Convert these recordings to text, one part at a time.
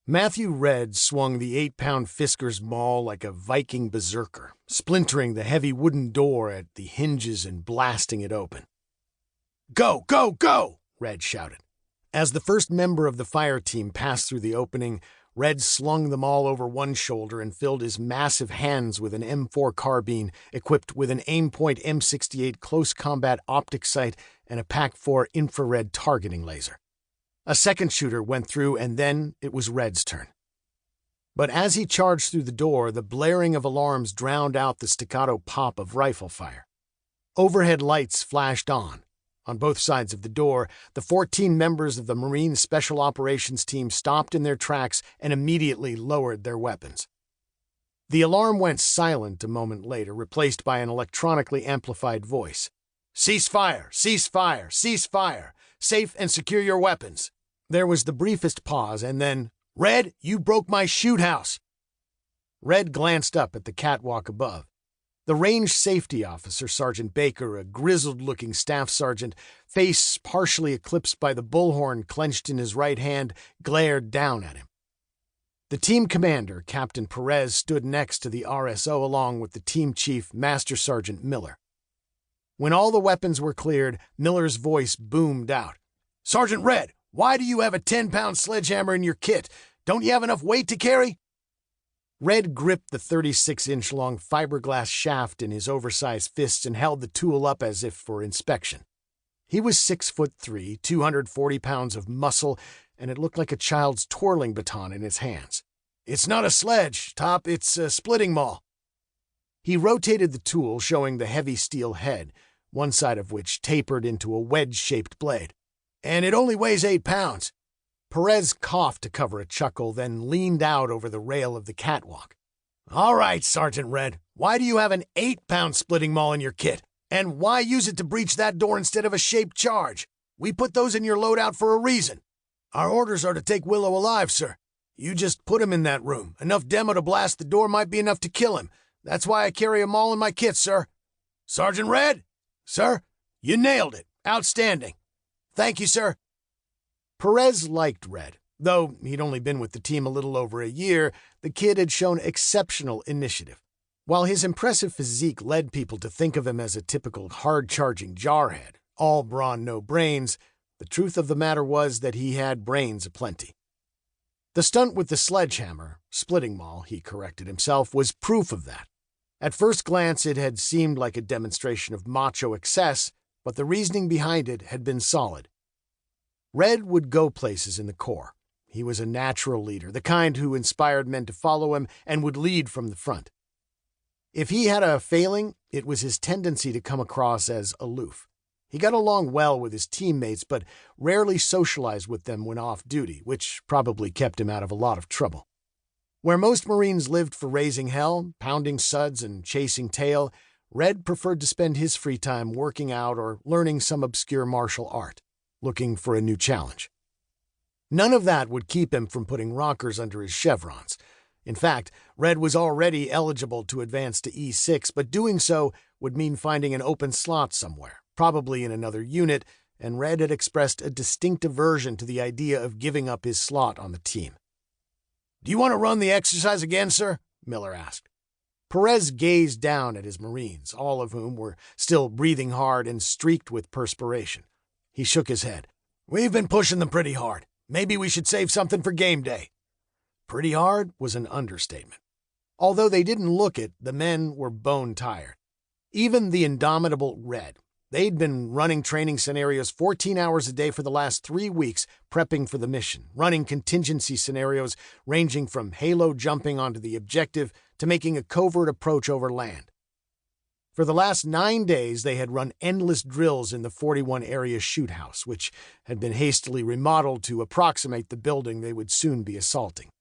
Matthew Red swung the 8-pound Fisker's maul like a Viking berserker, splintering the heavy wooden door at the hinges and blasting it open. "Go, go, go!" Red shouted. As the first member of the fire team passed through the opening, Red slung them all over one shoulder and filled his massive hands with an M4 carbine equipped with an Aimpoint M68 close combat optic sight and a PAC-4 infrared targeting laser. A second shooter went through, and then it was Red's turn. But as he charged through the door, the blaring of alarms drowned out the staccato pop of rifle fire. Overhead lights flashed on. On both sides of the door, the 14 members of the Marine Special Operations Team stopped in their tracks and immediately lowered their weapons. The alarm went silent a moment later, replaced by an electronically amplified voice. "Cease fire! Cease fire! Cease fire! Safe and secure your weapons." There was the briefest pause, and then, "Red, you broke my shoot house!" Red glanced up at the catwalk above. The range safety officer, Sergeant Baker, a grizzled-looking staff sergeant, face partially eclipsed by the bullhorn clenched in his right hand, glared down at him. The team commander, Captain Perez, stood next to the RSO along with the team chief, Master Sergeant Miller. When all the weapons were cleared, Miller's voice boomed out. "Sergeant Red, why do you have a 10-pound sledgehammer in your kit? Don't you have enough weight to carry?" Red gripped the 36-inch-long fiberglass shaft in his oversized fists and held the tool up as if for inspection. He was 6'3", 240 pounds of muscle, and it looked like a child's twirling baton in his hands. "It's not a sledge, Top, it's a splitting maul." He rotated the tool, showing the heavy steel head, one side of which tapered into a wedge-shaped blade. "And it only weighs 8 pounds. Perez coughed to cover a chuckle, then leaned out over the rail of the catwalk. "All right, Sergeant Red, why do you have an 8-pound splitting maul in your kit? And why use it to breach that door instead of a shaped charge? We put those in your loadout for a reason." "Our orders are to take Willow alive, sir. You just put him in that room. Enough demo to blast the door might be enough to kill him. That's why I carry a maul in my kit, sir." "Sergeant Red? Sir, you nailed it. Outstanding. Thank you, sir." Perez liked Red. Though he'd only been with the team a little over a year, the kid had shown exceptional initiative. While his impressive physique led people to think of him as a typical hard-charging jarhead, all brawn, no brains, the truth of the matter was that he had brains aplenty. The stunt with the sledgehammer, splitting maul, he corrected himself, was proof of that. At first glance, it had seemed like a demonstration of macho excess, but the reasoning behind it had been solid. Red would go places in the Corps. He was a natural leader, the kind who inspired men to follow him and would lead from the front. If he had a failing, it was his tendency to come across as aloof. He got along well with his teammates, but rarely socialized with them when off duty, which probably kept him out of a lot of trouble. Where most Marines lived for raising hell, pounding suds, and chasing tail, Red preferred to spend his free time working out or learning some obscure martial art, looking for a new challenge. None of that would keep him from putting rockers under his chevrons. In fact, Red was already eligible to advance to E6, but doing so would mean finding an open slot somewhere, probably in another unit, and Red had expressed a distinct aversion to the idea of giving up his slot on the team. "Do you want to run the exercise again, sir?" Miller asked. Perez gazed down at his Marines, all of whom were still breathing hard and streaked with perspiration. He shook his head. "We've been pushing them pretty hard. Maybe we should save something for game day." Pretty hard was an understatement. Although they didn't look it, the men were bone-tired. Even the indomitable Red. They'd been running training scenarios 14 hours a day for the last 3 weeks, prepping for the mission, running contingency scenarios ranging from halo jumping onto the objective to making a covert approach over land. For the last 9 days, they had run endless drills in the 41 area shoot house, which had been hastily remodeled to approximate the building they would soon be assaulting.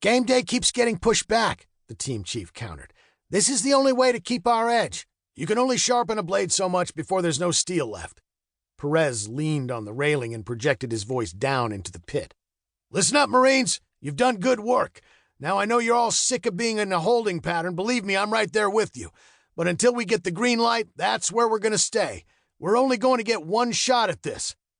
"Game day keeps getting pushed back," the team chief countered. "This is the only way to keep our edge. You can only sharpen a blade so much before there's no steel left." Perez leaned on the railing and projected his voice down into the pit. "Listen up, Marines. You've done good work. Now I know you're all sick of being in a holding pattern. Believe me, I'm right there with you. But until we get the green light, that's where we're going to stay. We're only going to get one shot at this.